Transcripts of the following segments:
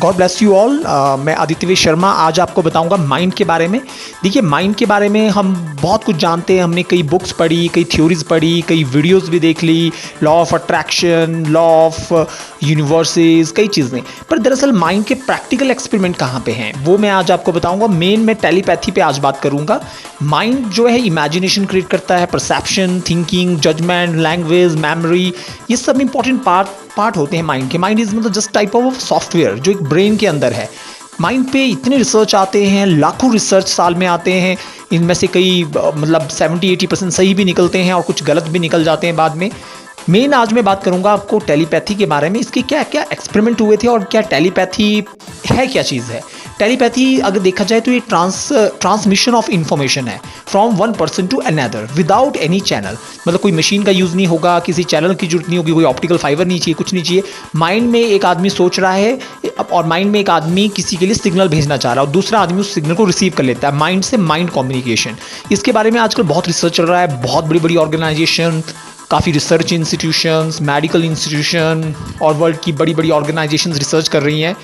God bless you all. मैं आदित्य शर्मा आज आपको बताऊंगा माइंड के बारे में। देखिए, माइंड के बारे में हम बहुत कुछ जानते हैं, हमने कई बुक्स पढ़ी, कई थ्योरीज पढ़ी, कई वीडियोस भी देख ली, law of attraction, law of universes, कई चीज़ें। पर दरअसल माइंड के प्रैक्टिकल एक्सपेरिमेंट कहाँ पे हैं वो मैं आज आपको बताऊंगा। मेन मैं टेलीपैथी पे आज बात करूंगा। माइंड जो है इमेजिनेशन क्रिएट करता है, perception, thinking, judgement, language, memory, ये सब इंपॉर्टेंट पार्ट होते हैं माइंड के। माइंड इज मतलब जस्ट टाइप ऑफ सॉफ्टवेयर जो एक ब्रेन के अंदर है। माइंड पे इतने रिसर्च आते हैं, लाखों रिसर्च साल में आते हैं, इनमें से कई मतलब 70-80% सही भी निकलते हैं और कुछ गलत भी निकल जाते हैं बाद में। मेन आज मैं बात करूंगा आपको टेलीपैथी के बारे में, इसके क्या क्या एक्सपेरिमेंट हुए थे और क्या टेलीपैथी है, क्या चीज़ है। टेलीपैथी अगर देखा जाए तो ये ट्रांसमिशन ऑफ इंफॉर्मेशन है from one person to another without any channel. मतलब कोई मशीन का यूज़ नहीं होगा, किसी चैनल की जरूरत नहीं होगी, कोई ऑप्टिकल फाइबर नहीं चाहिए, कुछ नहीं चाहिए। माइंड में एक आदमी सोच रहा है और माइंड में एक आदमी किसी के लिए सिग्नल भेजना चाह रहा है और दूसरा आदमी उस सिग्नल को रिसीव कर लेता है। माइंड से माइंड कम्युनिकेशन, इसके बारे में आजकल बहुत रिसर्च चल रहा है। बहुत बड़ी बड़ी ऑर्गेनाइजेशन, काफ़ी रिसर्च इंस्टीट्यूशंस, मेडिकल इंस्टीट्यूशन और वर्ल्ड की बड़ी बड़ी ऑर्गेनाइजेशंस रिसर्च कर रही हैं।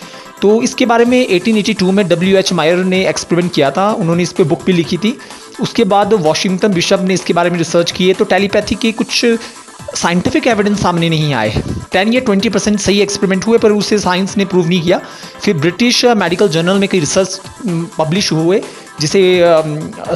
तो इसके बारे में 1882 में W.H. मायर ने एक्सपेरिमेंट किया था, उन्होंने इस पर बुक भी लिखी थी। उसके बाद वॉशिंगटन बिशप ने इसके बारे में रिसर्च किए। तो टेलीपैथी के कुछ साइंटिफिक एविडेंस सामने नहीं आए। 10 या 20% सही एक्सपेरिमेंट हुए पर उसे साइंस ने प्रूव नहीं किया। फिर ब्रिटिश मेडिकल जर्नल में कई रिसर्च पब्लिश हुए जिसे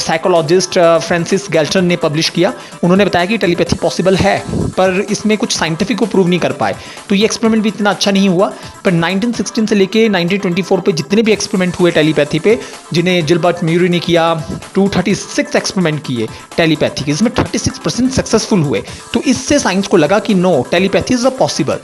साइकोलॉजिस्ट फ्रांसिस गैल्टन ने पब्लिश किया। उन्होंने बताया कि टेलीपैथी पॉसिबल है पर इसमें कुछ साइंटिफिक को प्रूव नहीं कर पाए। तो ये एक्सपेरिमेंट भी इतना अच्छा नहीं हुआ। पर 1916 से लेके 1924 पे जितने भी एक्सपेरिमेंट हुए टेलीपैथी पे, जिन्हें जिल्बर्ट म्यूरी ने किया, 236 एक्सपेरिमेंट किए टेलीपैथी के, इसमें 36% सक्सेसफुल हुए। तो इससे साइंस को लगा कि no, telepathy is a possible.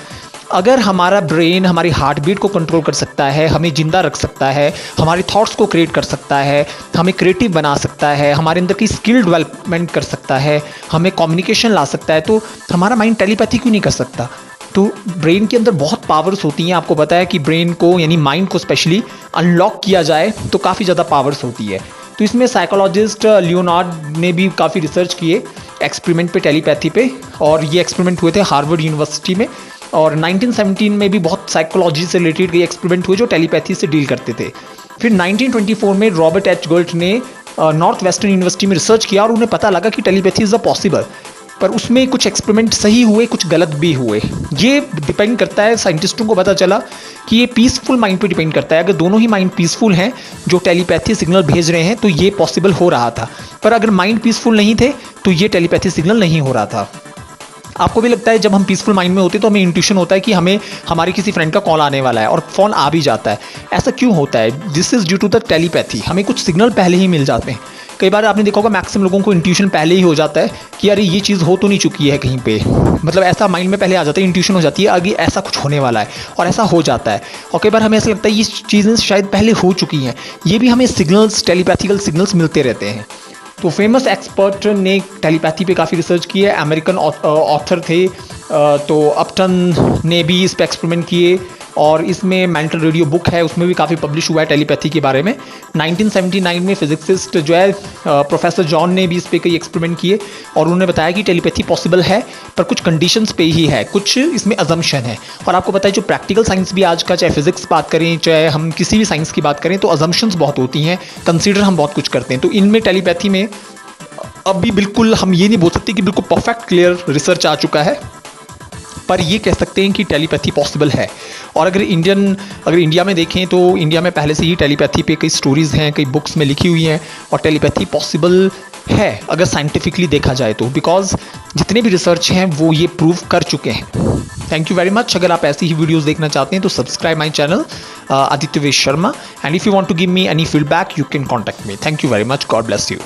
अगर हमारा ब्रेन हमारी हार्ट बीट को कंट्रोल कर सकता है, हमें जिंदा रख सकता है, हमारे थॉट्स को क्रिएट कर सकता है, हमें क्रिएटिव बना सकता है, हमारे अंदर की स्किल डेवलपमेंट कर सकता है, हमें कम्युनिकेशन ला सकता है, तो हमारा माइंड टेलीपैथी क्यों नहीं कर सकता। तो ब्रेन के अंदर बहुत पावर्स होती हैं। आपको पता है कि ब्रेन को यानी माइंड को स्पेशली अनलॉक किया जाए तो काफ़ी ज़्यादा पावर्स होती है। तो इसमें साइकोलॉजिस्ट लियोनार्ड ने भी काफ़ी रिसर्च किए एक्सपेरिमेंट पे, टेलीपैथी पे, और ये एक्सपेरिमेंट हुए थे हार्वर्ड यूनिवर्सिटी में। और 1917 में भी बहुत साइकोलॉजी से रिलेटेड कई एक्सपेरिमेंट हुए जो टेलीपैथी से डील करते थे। फिर 1924 में रॉबर्ट एच गर्ट ने नॉर्थ वेस्टर्न यूनिवर्सिटी में रिसर्च किया और उन्हें पता लगा कि टेलीपैथी इज़ अ पॉसिबल। पर उसमें कुछ एक्सपेरिमेंट सही हुए, कुछ गलत भी हुए। ये डिपेंड करता है, साइंटिस्टों को पता चला कि ये पीसफुल माइंड पे डिपेंड करता है। अगर दोनों ही माइंड पीसफुल हैं जो टेलीपैथी सिग्नल भेज रहे हैं तो ये पॉसिबल हो रहा था। पर अगर माइंड पीसफुल नहीं थे तो ये टेलीपैथी सिग्नल नहीं हो रहा था। आपको भी लगता है जब हम पीसफुल माइंड में होते हैं तो हमें इंट्यूशन होता है कि हमें हमारे किसी फ्रेंड का कॉल आने वाला है और फ़ोन आ भी जाता है। ऐसा क्यों होता है? This is due to the telepathy. हमें कुछ सिग्नल पहले ही मिल जाते हैं। कई बार आपने देखा होगा मैक्सिमम लोगों को इंट्यूशन पहले ही हो जाता है कि अरे ये चीज़ हो तो नहीं चुकी है कहीं पे, मतलब ऐसा माइंड में पहले आ जाता है, इंट्यूशन हो जाती है आगे ऐसा कुछ होने वाला है और ऐसा हो जाता है। और कई बार हमें ऐसा लगता है ये चीज़ें शायद पहले हो चुकी हैं। ये भी हमें सिग्नल्स, टेलीपैथिकल सिग्नल्स मिलते रहते हैं। तो फेमस एक्सपर्ट ने टेलीपैथी पे काफ़ी रिसर्च की है, अमेरिकन ऑथर थे। तो अपटन ने भी इस पे एक्सपेरिमेंट किए और इसमें मेंटल रेडियो बुक है, उसमें भी काफ़ी पब्लिश हुआ है टेलीपैथी के बारे में। 1979 में फिजिसिस्ट जो है प्रोफेसर जॉन ने भी इस पे कई एक्सपेरिमेंट किए और उन्होंने बताया कि टेलीपैथी पॉसिबल है पर कुछ कंडीशंस पे ही है, कुछ इसमें अजम्पशन है। और आपको पता है जो प्रैक्टिकल साइंस भी आज का, चाहे फिजिक्स बात करें चाहे हम किसी भी साइंस की बात करें, तो अजम्पशंस बहुत होती हैं, कंसीडर हम बहुत कुछ करते हैं। तो इनमें टेलीपैथी में अभी बिल्कुल हम ये नहीं बोल सकते कि बिल्कुल परफेक्ट क्लियर रिसर्च आ चुका है, पर ये कह सकते हैं कि टेलीपैथी पॉसिबल है। और अगर इंडिया में देखें तो इंडिया में पहले से ही टेलीपैथी पे कई स्टोरीज़ हैं, कई बुक्स में लिखी हुई हैं और टेलीपैथी पॉसिबल है अगर साइंटिफिकली देखा जाए तो, बिकॉज जितने भी रिसर्च हैं वो ये प्रूव कर चुके हैं। Thank you very much. अगर आप ऐसी ही वीडियोस देखना चाहते हैं तो subscribe my channel Aditya Sharma, and if you want to give me any feedback you can contact me. Thank you very much. God bless you.